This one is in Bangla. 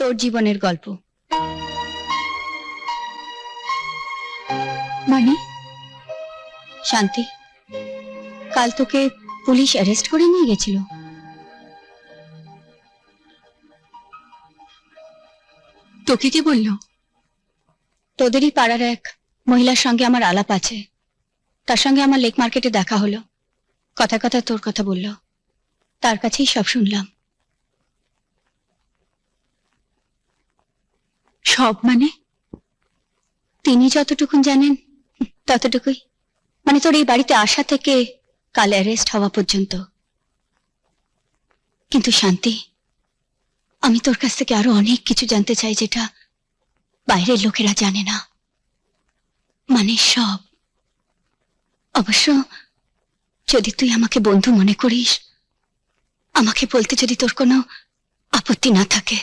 তোর জীবনের গল্প। মানে শান্তি, কাল তোকে পুলিশ অ্যারেস্ট করে নিয়ে গেছিল। তোকে কে বলল? তোদেরই পাড়ার এক মহিলার সঙ্গে আমার আলাপ আছে, তার সঙ্গে আমার লেক মার্কেটে দেখা হলো, কথা কথা তোর কথা বলল, তার কাছেই সব শুনলাম। সব মানে? তিনি যতটুকুন জানেন ততটুকুই, মানে তোর এই বাড়িতে আসা থেকে কাল অ্যারেস্ট হওয়া পর্যন্ত। কিন্তু শান্তি, আমি তোর কাছ থেকে আরো অনেক কিছু জানতে চাই যেটা বাইরের লোকেরা জানে না, মানে সব। অবশ্য যদি তুই আমাকে বন্ধু মনে করিস, আমাকে বলতে যদি তোর কোনো আপত্তি না থাকে।